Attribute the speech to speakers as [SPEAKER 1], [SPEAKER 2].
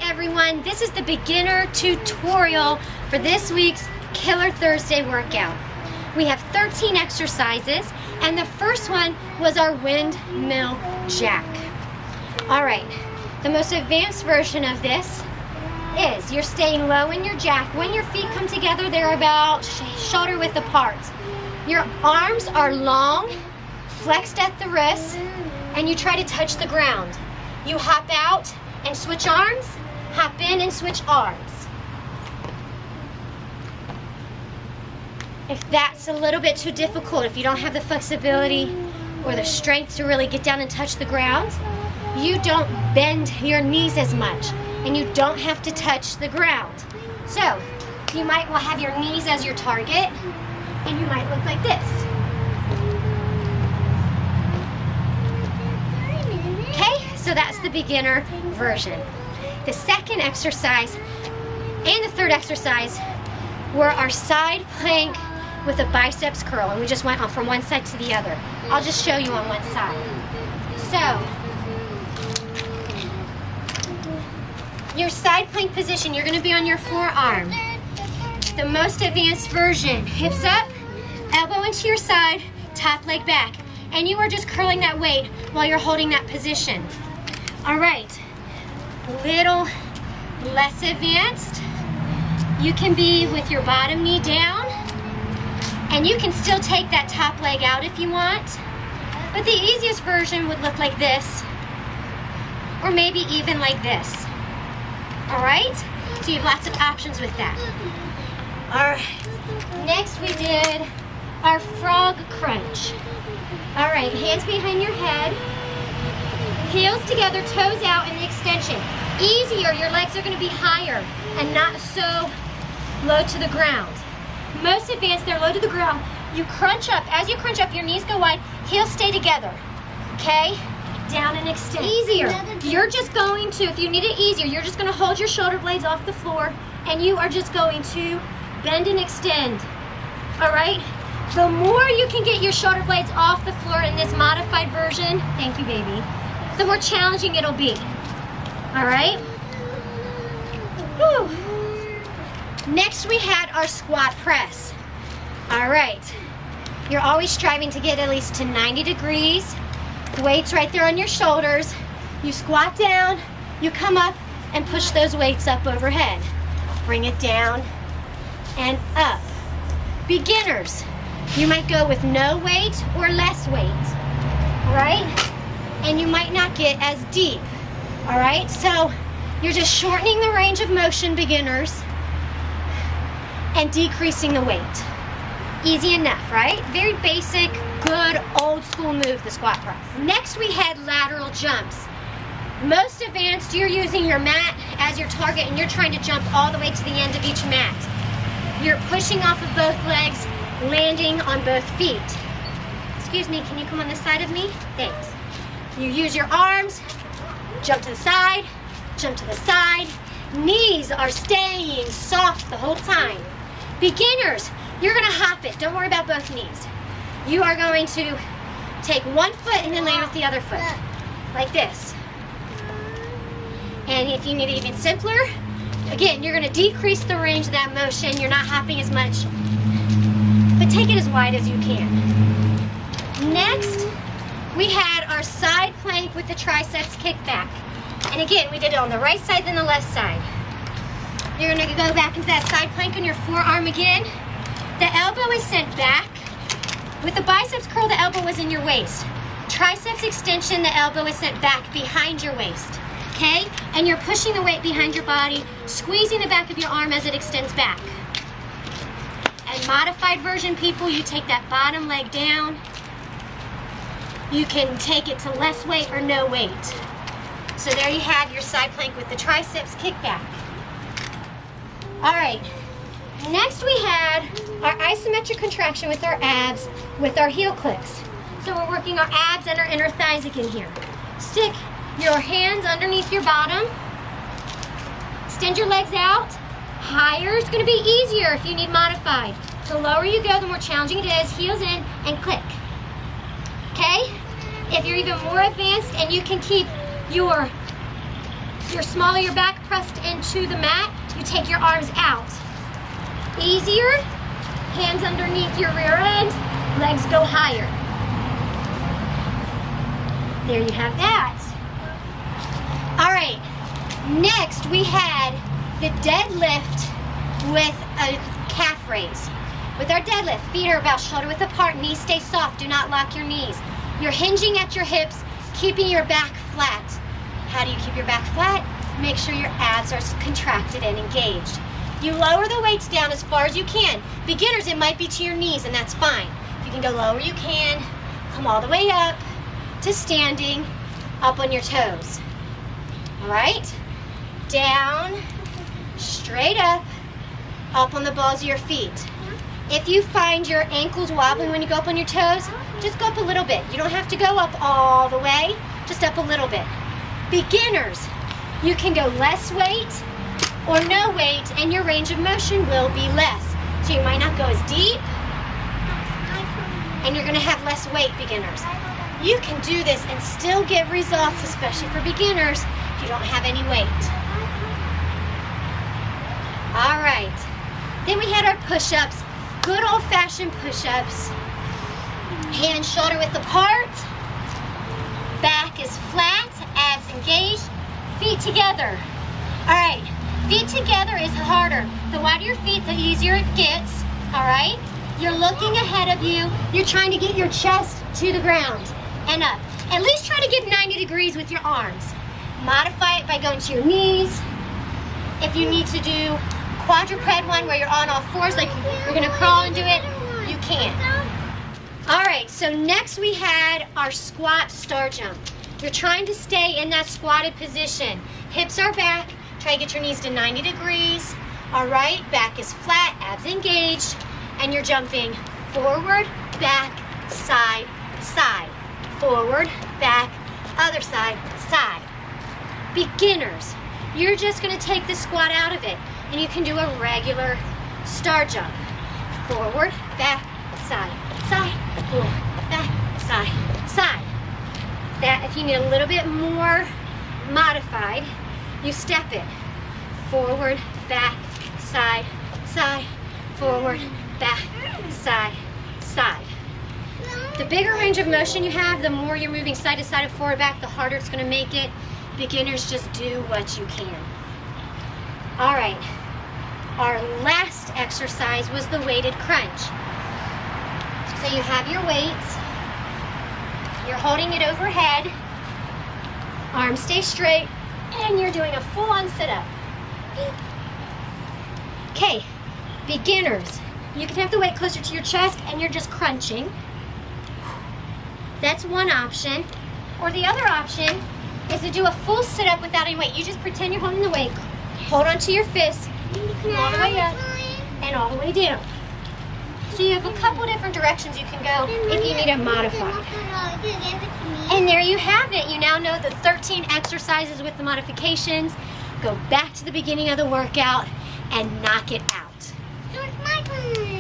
[SPEAKER 1] Everyone, this is the beginner tutorial for this week's Killer Thursday workout. We have 13 exercises, and the first one was our windmill jack. All right, the most advanced version of this is you're staying low in your jack. When your feet come together, they're about shoulder width apart. Your arms are long, flexed at the wrists, and you try to touch the ground. You hop out and switch arms, hop in and switch arms. If that's a little bit too difficult, if you don't have the flexibility or the strength to really get down and touch the ground, you don't bend your knees as much and you don't have to touch the ground. So you might well have your knees as your target and you might look like this. Okay, so that's the beginner version. The second exercise and the third exercise were our side plank with a biceps curl, and we just went on from one side to the other. I'll just show you on one side. So, your side plank position, you're going to be on your forearm. The most advanced version, hips up, elbow into your side, top leg back, and you are just curling that weight while you're holding that position. All right. Little less advanced, you can be with your bottom knee down, and you can still take that top leg out if you want, but the easiest version would look like this, or maybe even like this. All right, so you have lots of options with that. All right, next we did our frog crunch. All right, hands behind your head, heels together, toes out in the extension. Easier, your legs are going to be higher and not so low to the ground. Most advanced, they're low to the ground. You crunch up. As you crunch up, your knees go wide, heels stay together. Okay? Down and extend. Easier. You're just going to, if you need it easier, you're just going to hold your shoulder blades off the floor and you are just going to bend and extend. All right? The more you can get your shoulder blades off the floor in this modified version, thank you, baby, the more challenging it'll be. All right? Whew. Next we had our squat press. All right. You're always striving to get at least to 90 degrees. Weights right there on your shoulders. You squat down, you come up and push those weights up overhead. Bring it down and up. Beginners, you might go with no weight or less weight. All right? And you might not get as deep. All right, so you're just shortening the range of motion, beginners, and decreasing the weight. Easy enough, right? Very basic, good, old school move, the squat press. Next, we had lateral jumps. Most advanced, you're using your mat as your target, and you're trying to jump all the way to the end of each mat. You're pushing off of both legs, landing on both feet. Excuse me, can you come on this side of me? Thanks. You use your arms, jump to the side, jump to the side. Knees are staying soft the whole time. Beginners, you're gonna hop it. Don't worry about both knees. You are going to take one foot and then land with the other foot, like this. And if you need it even simpler, again, you're gonna decrease the range of that motion. You're not hopping as much, but take it as wide as you can. Next, we had our side plank with the triceps kickback. And again, we did it on the right side, then the left side. You're gonna go back into that side plank on your forearm again. The elbow is sent back. With the biceps curl, the elbow was in your waist. Triceps extension, the elbow is sent back behind your waist. Okay? And you're pushing the weight behind your body, squeezing the back of your arm as it extends back. And modified version, people, you take that bottom leg down. You can take it to less weight or no weight. So there you have your side plank with the triceps kickback. All right, next we had our isometric contraction with our abs with our heel clicks. So we're working our abs and our inner thighs again here. Stick your hands underneath your bottom. Extend your legs out. Higher is going to be easier if you need modified. The lower you go, the more challenging it is. Heels in and click. If you're even more advanced and you can keep your small of your back pressed into the mat, you take your arms out. Easier, hands underneath your rear end, legs go higher. There you have that. All right, next we had the deadlift with a calf raise. With our deadlift, feet are about shoulder width apart, knees stay soft, do not lock your knees. You're hinging at your hips, keeping your back flat. How do you keep your back flat? Make sure your abs are contracted and engaged. You lower the weights down as far as you can. Beginners, it might be to your knees, and that's fine. If you can go lower, you can. Come all the way up to standing, up on your toes. All right? Down, straight up on the balls of your feet. If you find your ankles wobbling when you go up on your toes, just go up a little bit. You don't have to go up all the way, just up a little bit. Beginners, you can go less weight or no weight, and your range of motion will be less. So you might not go as deep, and you're going to have less weight, beginners. You can do this and still get results, especially for beginners, if you don't have any weight. All right. Then we had our push-ups, good old-fashioned push-ups. Hands shoulder width apart, back is flat, abs engaged, feet together. All right, feet together is harder. The wider your feet, the easier it gets, all right? You're looking ahead of you. You're trying to get your chest to the ground and up. At least try to get 90 degrees with your arms. Modify it by going to your knees. If you need to do quadruped one where you're on all fours, like you're gonna crawl and do it, you can. All right, so next we had our squat star jump. You're trying to stay in that squatted position. Hips are back, try to get your knees to 90 degrees. All right, back is flat, abs engaged, and you're jumping forward, back, side, side. Forward, back, other side, side. Beginners, you're just gonna take the squat out of it, and you can do a regular star jump. Forward, back, side, side, forward, back, side, side. That, if you need a little bit more modified, you step it. Forward, back, side, side, forward, back, side, side. The bigger range of motion you have, the more you're moving side to side and forward, back, the harder it's going to make it. Beginners, just do what you can. All right, our last exercise was the weighted crunch. So you have your weights, you're holding it overhead, arms stay straight, and you're doing a full-on sit-up. Okay, beginners, you can have the weight closer to your chest and you're just crunching. That's one option. Or the other option is to do a full sit-up without any weight. You just pretend you're holding the weight. Hold onto your fists, come all the way up and all the way down. So you have a couple different directions you can go if you need to modify. And there you have it. You now know the 13 exercises with the modifications. Go back to the beginning of the workout and knock it out.
[SPEAKER 2] So it's my turn.